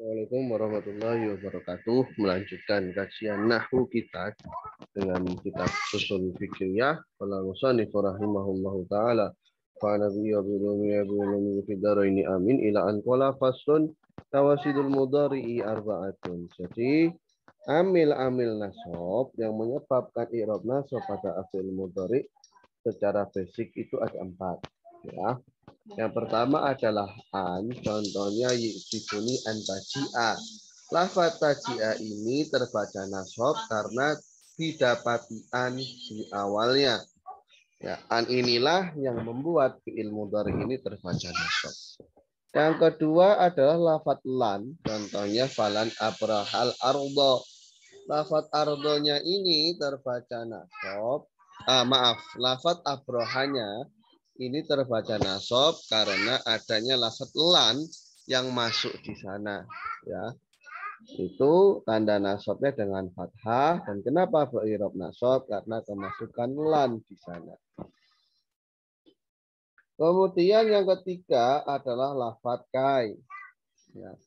Assalamualaikum warahmatullahi wabarakatuh. Melanjutkan kajian nahwu kita dengan kitab Ushul Fikriyah. Qala musannif rahimahullahu taala fa nabiyyu bi ini amin ila an qala faslun tawasidul mudhari'i arba'atun. Jadi amil nasab yang menyebabkan i'rab nasab pada af'il mudhari secara basic itu ada 4 ya. Yang pertama adalah an, contohnya yusifuni an taji'a. Lafaz taji'a ini terbaca nasab karena didapati an di awalnya. Ya, an inilah yang membuat fi'il mudhari ini terbaca nasab. Yang kedua adalah lafaz lan, contohnya falan abrahal ardo. Lafaz ardonya ini terbaca nasab. Lafaz abrahanya ini terbaca nasab karena adanya lafaz lan yang masuk di sana ya. Itu tanda nasabnya dengan fathah. Dan kenapa i'rab nasab? Karena kemasukan lan di sana. Kemudian yang ketiga adalah lafaz kai ya.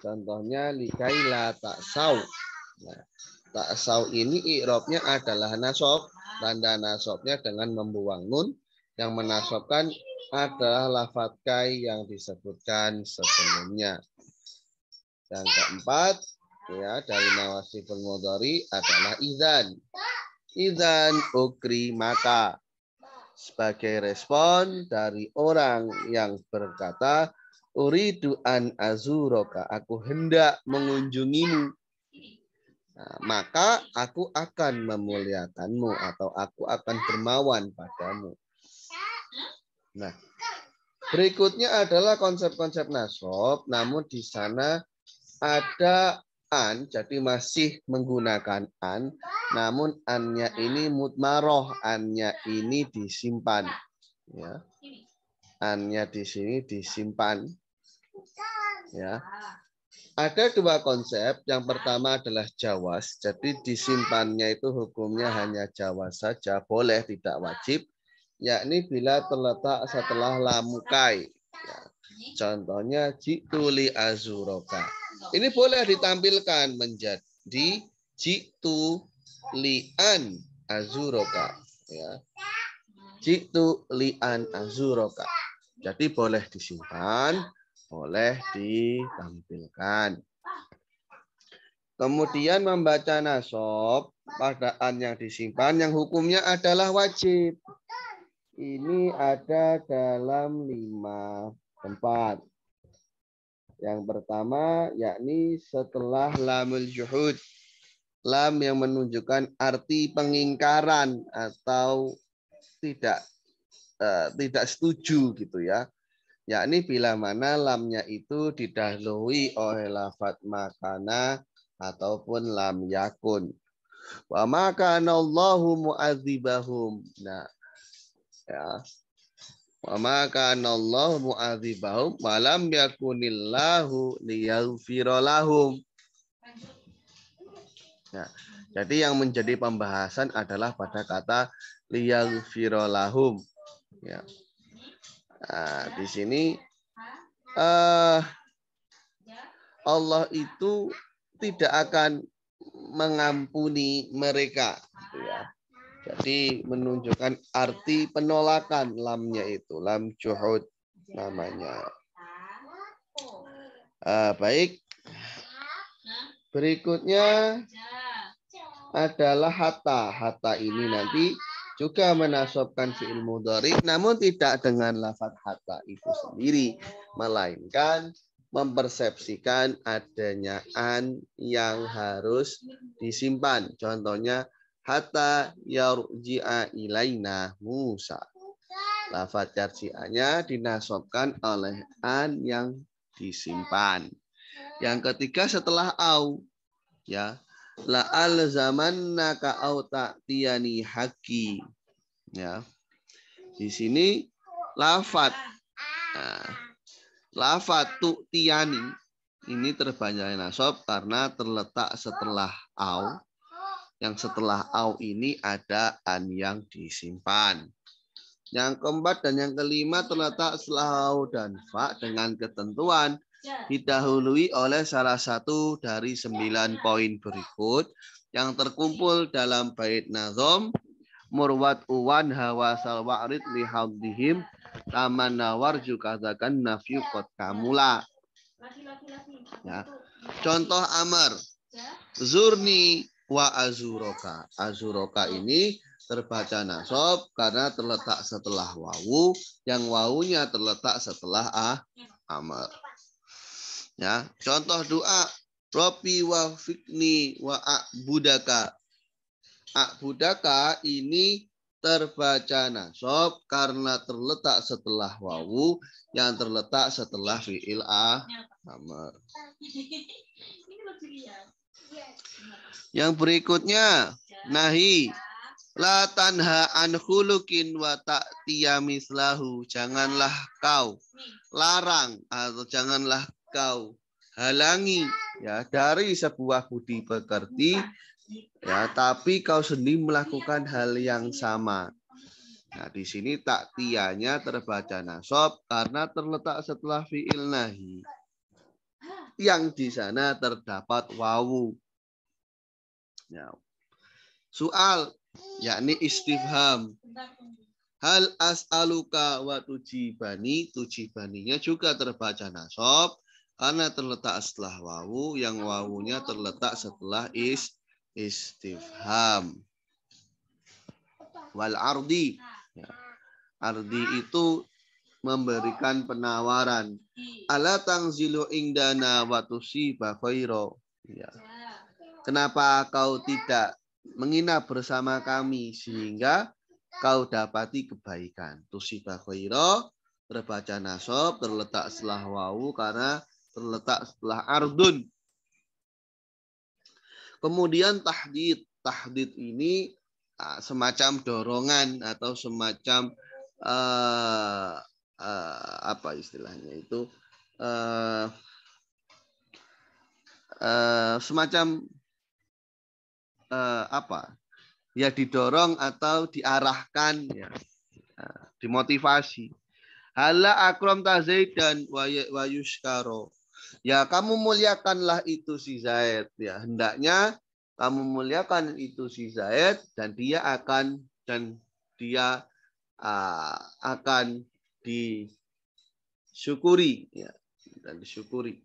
Contohnya likai la ta'sau. Nah, ta'sau ini i'rabnya adalah nasab. Tanda nasabnya dengan membuang nun. Yang menasabkan adalah lafaz kai yang disebutkan sebelumnya. Yang keempat ya dari nawasiful mudhari adalah idzan. Idzan ukri maka sebagai respon dari orang yang berkata uridu an azuroka, aku hendak mengunjungimu. Nah, maka aku akan memuliakanmu atau aku akan dermawan padamu. Nah, berikutnya adalah konsep-konsep nasab, namun di sana ada an, jadi masih menggunakan an, namun annya ini mutmaroh, annya ini disimpan. Ya. Annya di sini disimpan. Ya. Ada dua konsep. Yang pertama adalah jawas, jadi disimpannya itu hukumnya hanya jawas saja, boleh tidak wajib. Yakni bila terletak setelah lamukai. Ya. Contohnya jitu li azuroka. Ini boleh ditampilkan menjadi jitu li an azuroka. Ya. Jitu li an azuroka. Jadi boleh disimpan, boleh ditampilkan. Kemudian membaca nasab pada an yang disimpan yang hukumnya adalah wajib. Ini ada dalam 5 tempat. Yang pertama yakni setelah lamul juhud. Lam yang menunjukkan arti pengingkaran atau tidak setuju gitu ya. Yakni bila mana lamnya itu didahului oleh lafaz makana ataupun lam yakun. Wa makana Allahu mu'adzibahum. Nah, ya. Wa ma kana Allah mu'adzibahum wa lam yakunillahu liyaghfira lahum. Nah, jadi yang menjadi pembahasan adalah pada kata liyaghfira lahum. Ya. Nah, di sini Allah itu tidak akan mengampuni mereka. Ya. Jadi menunjukkan arti penolakan lamnya itu. Lam juhud namanya. Baik. Berikutnya adalah hatta. Hatta ini nanti juga menasabkan fi'il mudhari. Namun tidak dengan lafaz hatta itu sendiri. Melainkan mempersepsikan adanya an yang harus disimpan. Contohnya hatta yarji'a ilaina Musa. Lafaz yarji'anya dinasabkan oleh an yang disimpan. Yang ketiga setelah au ya la al zamannaka au ta'tiyani haqi ya. Di sini lafaz lafaz tu'tiyani ini terbanyak nasab karena terletak setelah au. Yang setelah au ini ada an yang disimpan. Yang keempat dan yang kelima terletak setelah wawu dan fa dengan ketentuan didahului oleh salah satu dari 9 poin berikut yang terkumpul dalam bait nazom murwat uwan hawa salwa'rid lihaddihim taman nawar jukadakan nafyu kot kamula. Ya. Contoh amar zurni wa azuroka. Azuroka ini terbaca nasab karena terletak setelah wawu, yang wawunya terletak setelah amar. Ya, contoh doa Robi wa fikni wa a'budaka. A'budaka ini terbaca nasab karena terletak setelah wawu yang terletak setelah fi'il amar. Yang berikutnya nahi la tanha an khuluqin wa ta'tiya mislahu. Janganlah kau larang atau janganlah kau halangi ya dari sebuah budi pekerti ya, tapi kau sendiri melakukan hal yang sama. Nah, di sini ta'tiyanya terbaca nasab karena terletak setelah fi'il nahi. Yang di sana terdapat wawu. Ya. Soal yakni istifham. Hal as'aluka wa tujibani. Tujibaninya juga terbaca nasab karena terletak setelah wawu, yang wawunya terletak setelah istifham. Wal ardi. Ya. Ardi itu memberikan penawaran. Ala tangzilu indana wa tusiba khaira. Ya. Kenapa kau tidak menginap bersama kami sehingga kau dapati kebaikan? Tusiba khaira terbaca nasab terletak setelah wawu karena terletak setelah ardun. Kemudian tahdid. Tahdid ini semacam dorongan atau semacam apa istilahnya itu semacam apa ya, didorong atau diarahkan ya, dimotivasi. Hala akram ta Zaidan wa yuskaro. Ya, kamu muliakanlah itu si Zaid ya, hendaknya kamu muliakan itu si Zaid dan dia akan disyukuri ya, dan disyukuri.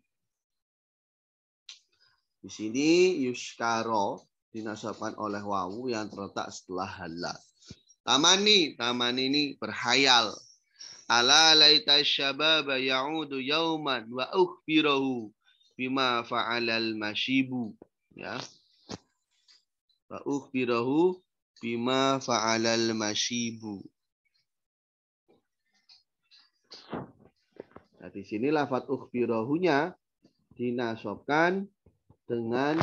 Di sini yuskaro dinasabkan oleh wawu yang terletak setelah hala. Tamani ini berhayal. Ala laita syababa ya'udu yauman wa ukhbirahu bima fa'alal masyibu. Ya. Wa ukhbirahu bima fa'alal masyibu. Nah, di sini lafadz ukhbirahunya dinasabkan dengan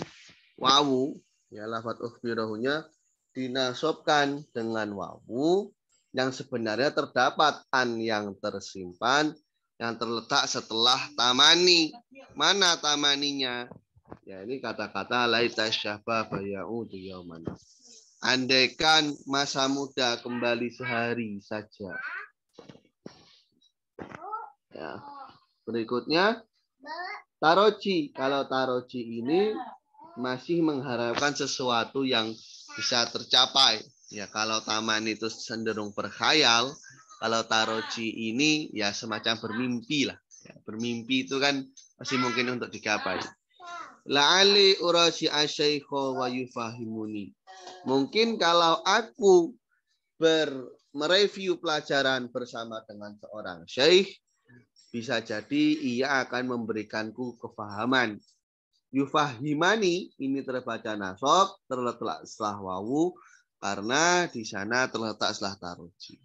wawu. Ya, lafadz ukhbirahunya dinasabkan dengan wawu yang sebenarnya terdapat an yang tersimpan yang terletak setelah tamani. Mana tamaninya? Ya, ini kata-kata laita syababa ya'udu yauman. Andaikan masa muda kembali sehari saja. Ya. Berikutnya taroji. Kalau taroji ini masih mengharapkan sesuatu yang bisa tercapai. Ya, kalau taman itu cenderung berkhayal, kalau taroji ini ya semacam bermimpi lah. Ya, bermimpi itu kan masih mungkin untuk digapai. La'ali urasi asyaikho wa yufahimuni. Mungkin kalau aku mereview pelajaran bersama dengan seorang syekh, bisa jadi ia akan memberikanku kefahaman. Yufahimani ini terbaca nasab terletak setelah wawu karena di sana terletak setelah taroji.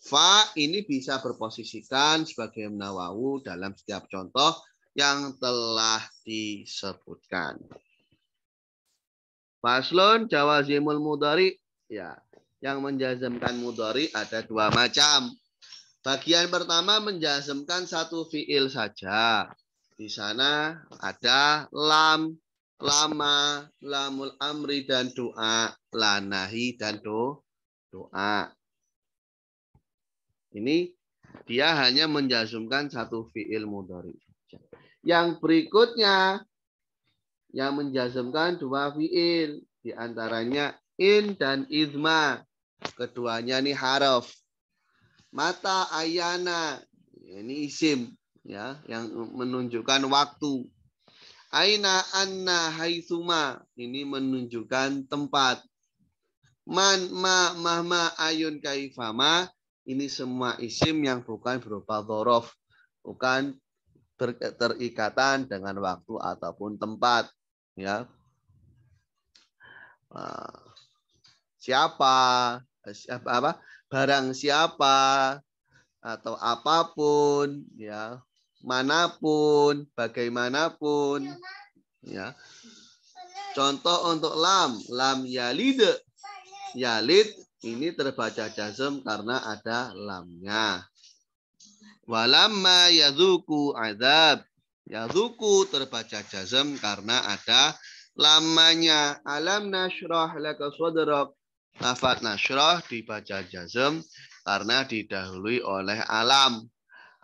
Fa ini bisa berposisikan sebagai wawu dalam setiap contoh yang telah disebutkan. Faslun jawazimul mudhari. Ya, yang menjazmkan mudhari ada dua macam. Bagian pertama menjazmkan satu fiil saja. Di sana ada lam, lama, lamul amri dan doa, lanahi dan doa. Ini dia hanya menjazmkan satu fi'il mudhari. Yang berikutnya yang menjazmkan dua fi'il, di antaranya in dan izma. Keduanya ini haraf. Mata ayana, ini isim ya, yang menunjukkan waktu. Aina anna haitsuma, ini menunjukkan tempat. Man ma mahma ayun kaifama, ini semua isim yang bukan berupa dzaraf, bukan terikatan dengan waktu ataupun tempat ya. Siapa apa barang siapa atau apapun ya, manapun, bagaimanapun ya. Contoh untuk lam yalid. Yalid ini terbaca jazm karena ada lamnya. Walamma yadzuku azab. Yadzuku terbaca jazm karena ada lamanya. Alam nashrah laka sadrak. Lafaz nashrah dibaca jazm karena didahului oleh alam.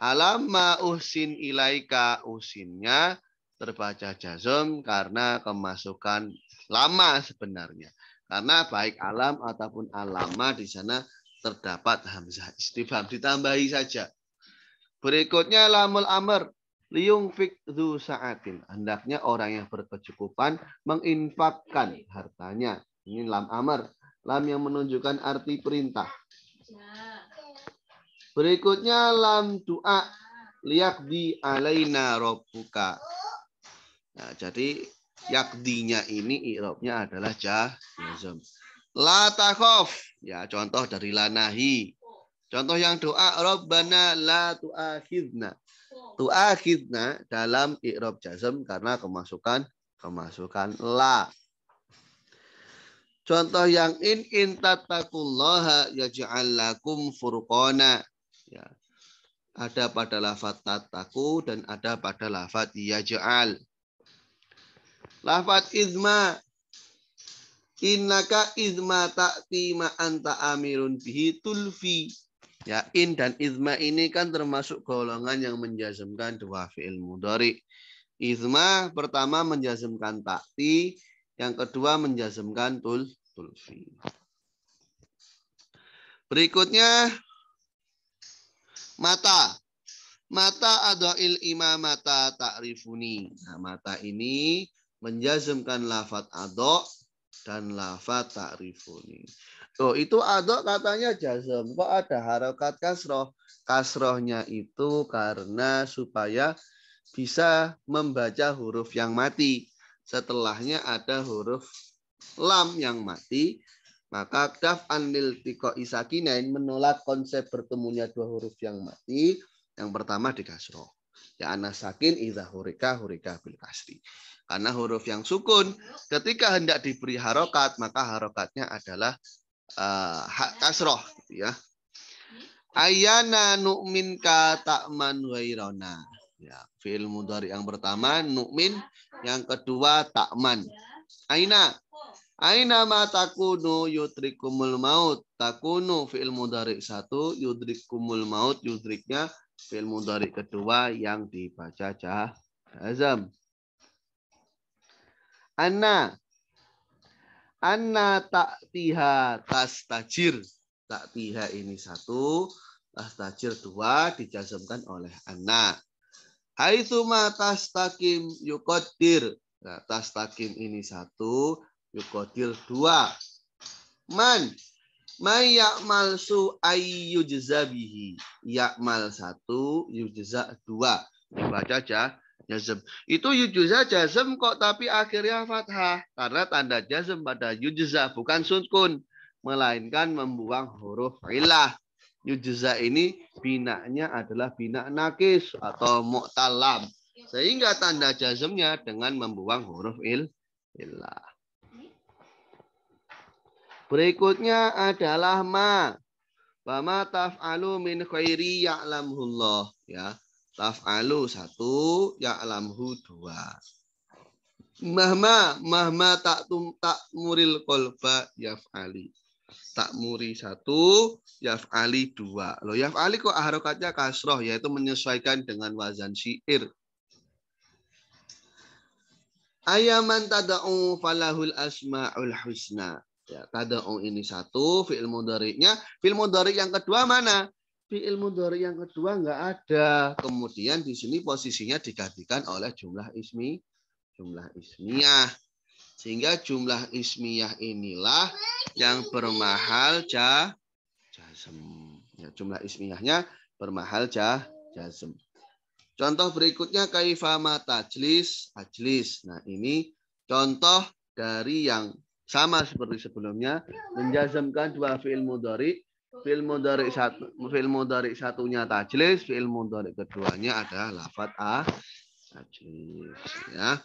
Alamma uhsin ilaika, uhsinnya terbaca jazm karena kemasukan lama sebenarnya. Karena baik alam ataupun alama di sana terdapat hamzah istifham, ditambahi saja. Berikutnya lamul amr, liyungfik dzu sa'atin. Hendaknya orang yang berkecukupan menginfakkan hartanya. Ini lam amr, lam yang menunjukkan arti perintah. Berikutnya lam doa, liyaqdi alaina rabbuka. Nah, jadi yakdinya ini i'rabnya adalah jazm. La takhaf, ya contoh dari la nahi. Contoh yang doa Rabbana la tu'akhidna. Tu'akhidna dalam i'rab jazm karena kemasukan la. Contoh yang in tattaqullaha yaj'al lakum furqana. Ya. Ada pada lafaz tattaqu dan ada pada lafaz yaj'al. Lafaz izma, innaka izma ta'ti ma anta amirun bihi tulfi. Ya, in dan izma ini kan termasuk golongan yang menjazmkan dua fi'il mudhari. Izma pertama menjazmkan ta'ti, yang kedua menjazmkan tulfi. Berikutnya mata. Mata adail imamata ta'rifuni. Nah, mata ini menjazmkan lafaz adha dan lafaz ta'rifuni. Oh, itu adha katanya jazm. Kok ada harokat kasroh? Kasrohnya itu karena supaya bisa membaca huruf yang mati. Setelahnya ada huruf lam yang mati. Maka daf'an lil tiqa'i sakinain menolak konsep bertemunya dua huruf yang mati. Yang pertama di kasroh. Ya anas sakin idza hurika bil kasri. Karena huruf yang sukun ketika hendak diberi harokat maka harokatnya adalah kasroh gitu ya. Ayana nu'minka ta'man wairona. Ya, fi'il mudhari yang pertama nu'min, yang kedua ta'man. Aina ma takunu yudrikumul maut. Takunu fi'il mudhari 1, yudrikumul maut, yudriknya fi'il mudhari kedua yang dibaca jazm. Anna ta'tiha tastajir. Ta'tiha ini 1, tastajir 2 dijazmkan oleh anna. Haitsuma tastakim yuqaddir. Nah, tastakim ini 1, yuqaddir 2. Man ya'mal su ayyujza bihi. Ya'mal 1, yujza 2. Dibaca jazm. Itu yujza jazm kok tapi akhirnya fathah. Karena tanda jazm pada yujza bukan sukun. Melainkan membuang huruf illah. Yujza ini binanya adalah bina nakis atau mu'talam. Sehingga tanda jazmnya dengan membuang huruf illah. Berikutnya adalah ma. Wa ma taf'alu min khairi ya'lamhullah. Ya. Taf'alu 1, ya'lamhu 2. Mahma ta'muril qalba yaf'ali. Takmuri 1, yaf'ali 2. Loh, yaf'ali kok harokatnya kasroh, yaitu menyesuaikan dengan wazan syair. Ayaman tada'u falahul asma'ul husna. Ya, tada'u ini 1, fi'il mudhari'nya. Fi'il mudhari' yang kedua mana? Fi'il mudhari' yang kedua enggak ada. Kemudian di sini posisinya digantikan oleh jumlah ismiyah. Sehingga jumlah ismiyah inilah yang bermahal jazm. Ya, jumlah ismiyahnya bermahal jazm. Contoh berikutnya kaifama tajlis, ajlis. Nah, ini contoh dari yang sama seperti sebelumnya, menjazmkan dua fi'il mudhari. Fi'il mudhari satunya tajlis, fi'il mudhari keduanya adalah lafadz ajlis. Ya.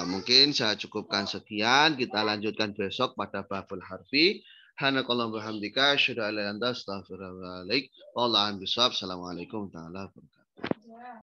Mungkin saya cukupkan sekian. Kita lanjutkan besok pada babul harfi. Hanakallahu bihamdika asyhadu an la ilaha illa anta astaghfiruka wa atubu ilaik. Wallahu a'lam bishawab. Assalamualaikum warahmatullahi wabarakatuh.